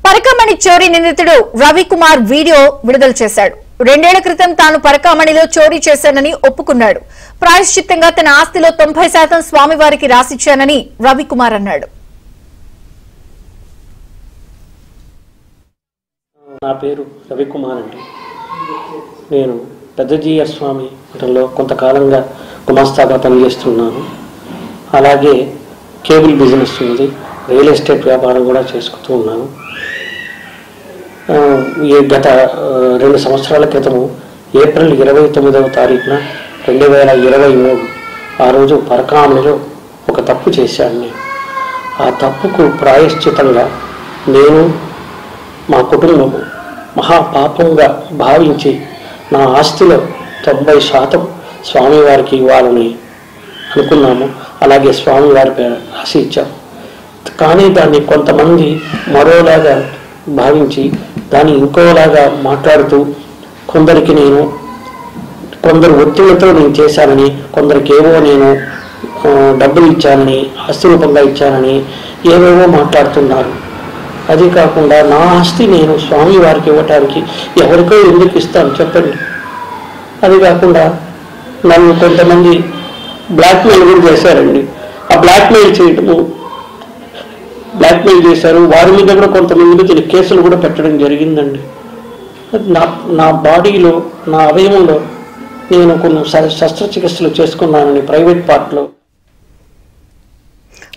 పరకామణి చోరీ నిందితుడు రవికుమార్ వీడియో విడుదల చేశాడు. 2 ఏళ్ల క్రితం తాను పరకామణిలో చోరీ చేశానని ఒప్పుకున్నాడు. ప్రాయశ్చిత్తంగా తన ఆస్తిలో 90% స్వామివారికి రాసిచ్చానని రవికుమార్ అన్నాడు. నా పేరు రవికుమార్ అండి. నేను పెద్దజీయర్ స్వామి మఠంలో కొంతకాలంగా గుమాస్తాగా పనిచేస్తున్నాను. అలాగే కేబుల్ బిజినెస్ ఉంది, రియల్ ఎస్టేట్ వ్యాపారం కూడా చేసుకుంటూ ఉన్నాను. గత 2 సంవత్సరాల క్రితము ఏప్రిల్ 29వ తారీఖున 2023 ఆ రోజు పరకామణిలో ఒక తప్పు చేశాను. నేను ఆ తప్పుకు ప్రాయశ్చితంగా నేను మా కుటుంబము మహాపాపంగా భావించి నా ఆస్తిలో 90% స్వామివారికి ఇవ్వాలని అనుకున్నాము. అలాగే స్వామివారి పేరు రాసి ఇచ్చాము. కానీ దాన్ని కొంతమంది మరోలాగా భావించి దాన్ని ఇంకోలాగా మాట్లాడుతూ కొందరు ఒత్తిళ్లతో నేను చేశానని, కొందరికేవో నేను డబ్బులు ఇచ్చానని, ఆస్తి రూపంగా ఇచ్చానని ఏవేవో మాట్లాడుతున్నారు. అది కాకుండా నా ఆస్తి నేను స్వామివారికి ఇవ్వటానికి ఎవరికో ఎందుకు ఇస్తాను చెప్పండి. అది కాకుండా నన్ను కొంతమంది బ్లాక్మెయిల్ కూడా చేశారండి. ఆ బ్లాక్మెయిల్ చేశారు. వారి మీద కూడా కొంతమంది మీద కేసులు కూడా పెట్టడం జరిగిందండి. నా బాడీలో, నా అవయవంలో నేను కొన్ని శస్త్రచికిత్సలు చేసుకున్నానని ప్రైవేట్ పార్ట్లో.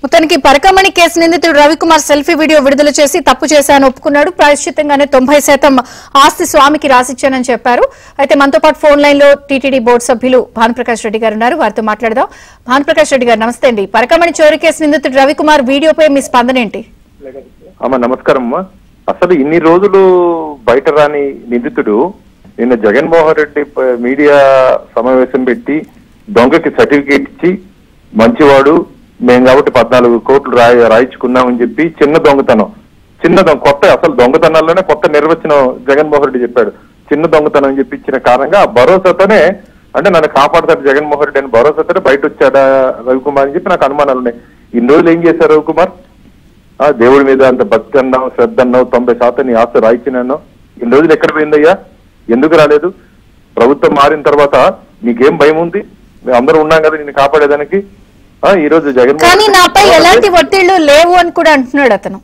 మొత్తానికి పరకామణి కేసు నిందితుడు రవికుమార్ సెల్ఫీ వీడియో విడుదల చేసి తప్పు చేశానని ఒప్పుకున్నాడు. ప్రాయశ్చిత్తంగానే 90% ఆస్తి స్వామికి రాసిచ్చానని చెప్పారు. అయితే మనతో పాటు ఫోన్ లైన్ లో టీటీడీ బోర్డు సభ్యులు భానుప్రకాష్ రెడ్డి గారు ఉన్నారు. వారితో మాట్లాడదాం. భానుప్రకాష్ రెడ్డి గారు నమస్తే అండి. పరకామణి చోరీ కేసు నిందితుడు రవికుమార్ వీడియోపై మీ స్పందన ఏంటి? నమస్కారం అమ్మా. అసలు ఇన్ని రోజులు బయట రాని నిందితుడు నిన్న జగన్మోహన్ రెడ్డి మీడియా సమావేశం పెట్టి దొంగకి సర్టిఫికేట్ ఇచ్చి మంచివాడు మేము కాబట్టి 14 కోట్లు రాయించుకున్నామని చెప్పి చిన్న దొంగతనం కొత్త అసలు దొంగతనాల్లోనే కొత్త నిర్వచనం జగన్మోహన్ రెడ్డి చెప్పాడు. చిన్న దొంగతనం అని చెప్పి ఇచ్చిన కారణంగా ఆ భరోసాతోనే అంటే నన్ను కాపాడతాడు జగన్మోహన్ రెడ్డి అని భరోసాతోనే బయట వచ్చాడా రవికుమార్ అని చెప్పి నాకు అనుమానాలు ఉన్నాయి. ఇన్ని రోజులు ఏం చేశారు రవికుమార్? దేవుడి మీద అంత భక్తి అన్నావు, శ్రద్ధ అన్నావు, 90% నీ ఆస్తి రాయించినాను. ఇన్ని రోజులు ఎక్కడ పోయిందయ్యా? ఎందుకు రాలేదు? ప్రభుత్వం మారిన తర్వాత నీకేం భయం ఉంది? మేము అందరూ ఉన్నాం కదా నిన్ను కాపాడేదానికి. ఈ రోజు జగన్మోహన్ నాపై ఎలాంటి ఒత్తిళ్లు లేవు అని కూడా అంటున్నాడు అతను.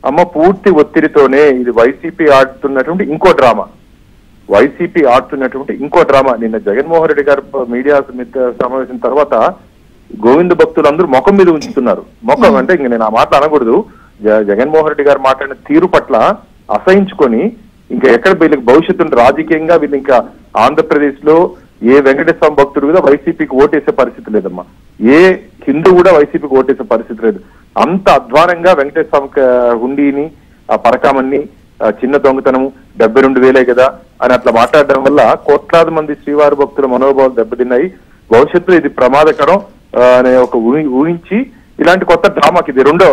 అమ్మ పూర్తి ఒత్తిడితోనే ఇది వైసీపీ ఆడుతున్నటువంటి ఇంకో డ్రామా. నిన్న జగన్మోహన్ రెడ్డి గారు మీడియా సమావేశం తర్వాత గోవింద భక్తులందరూ ముఖం మీద ఉంచుతున్నారు. ముఖం అంటే ఇంక నేను ఆ మాట అనకూడదు. జగన్మోహన్ రెడ్డి గారు మాట్లాడిన తీరు పట్ల అసహించుకొని ఇంకా ఎక్కడ వీళ్ళకి భవిష్యత్తు రాజకీయంగా వీళ్ళు ఇంకా ఆంధ్రప్రదేశ్ లో ఏ వెంకటేశ్వర భక్తుడు కూడా వైసీపీకి ఓటేసే పరిస్థితి లేదమ్మా. ఏ హిందూ కూడా వైసీపీకి ఓటేసే పరిస్థితి లేదు. అంత అధ్వానంగా వెంకటేశ్వర హుండీని, ఆ పరకామణ్ణి, చిన్న దొంగతనము 72,000 కదా అని అట్లా మాట్లాడడం వల్ల కోట్లాది మంది శ్రీవారి భక్తుల మనోభావాలు దెబ్బతిన్నాయి. భవిష్యత్తులో ఇది ప్రమాదకరం అనే ఒక ఊహించి ఇలాంటి కొత్త డ్రామాకి ఇది రెండో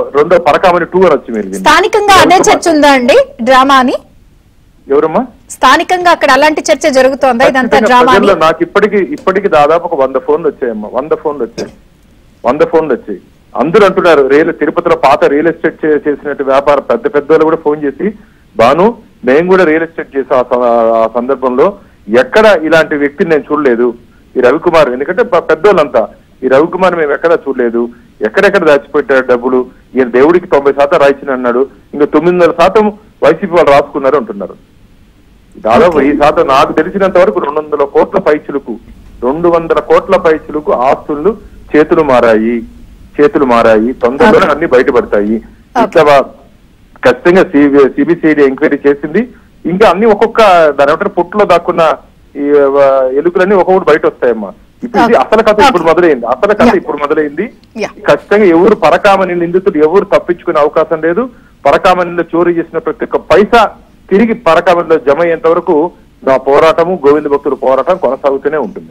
పరకామణి 2 అని వచ్చి మీరు స్థానికంగా అదే చర్చ ఉందా అండి డ్రామా అని? ఎవరమ్మా? స్థానికంగా అక్కడ అలాంటి చర్చ జరుగుతోందా ఇదంతా డ్రామా అని? నాకు ఇప్పటికి దాదాపు ఒక 100 ఫోన్లు వచ్చాయమ్మా. 100 ఫోన్లు వచ్చాయి. అందరూ అంటున్నారు తిరుపతిలో పాత రియల్ ఎస్టేట్ చేసినట్టు వ్యాపారం పెద్దలు కూడా ఫోన్ చేసి బాను మేము కూడా రియల్ ఎస్టేట్ చేసే ఆ సందర్భంలో ఎక్కడ ఇలాంటి వ్యక్తిని నేను చూడలేదు. ఈ రవికుమార్, ఎందుకంటే పెద్దోళ్ళంతా ఈ రవికుమార్ మేము ఎక్కడా చూడలేదు, ఎక్కడెక్కడ దాచిపెట్టారు డబ్బులు, ఈయన దేవుడికి 90% రాయించిన అన్నాడు, ఇంకా 900% వైసీపీ వాళ్ళు రాసుకున్నారు అంటున్నారు. దాదాపు 1000% నాకు తెలిసినంత వరకు 200 కోట్ల పైచులకు ఆస్తులు చేతులు మారాయి. తొందరలోనే అన్ని బయటపడతాయి. ఇట్లా ఖచ్చితంగా సిబిసిఐడి ఎంక్వైరీ చేసింది. ఇంకా అన్ని ఒక్కొక్క దాని ఏమంటారు పొట్టులో దాక్కున్న ఈ ఎలుకలన్నీ ఒక్కొక్కటి బయట వస్తాయమ్మా. ఇప్పుడు ఇది అసలు కథ ఇప్పుడు మొదలైంది. ఖచ్చితంగా ఎవరు పరకామణి నిందితుడు ఎవరు తప్పించుకునే అవకాశం లేదు. పరకామణిలో చోరీ చేసిన ప్రతి ఒక్క పైసా తిరిగి పరకామణిలో జమ అయ్యేంత వరకు నా పోరాటము, గోవింద భక్తుల పోరాటం కొనసాగుతూనే ఉంటుంది.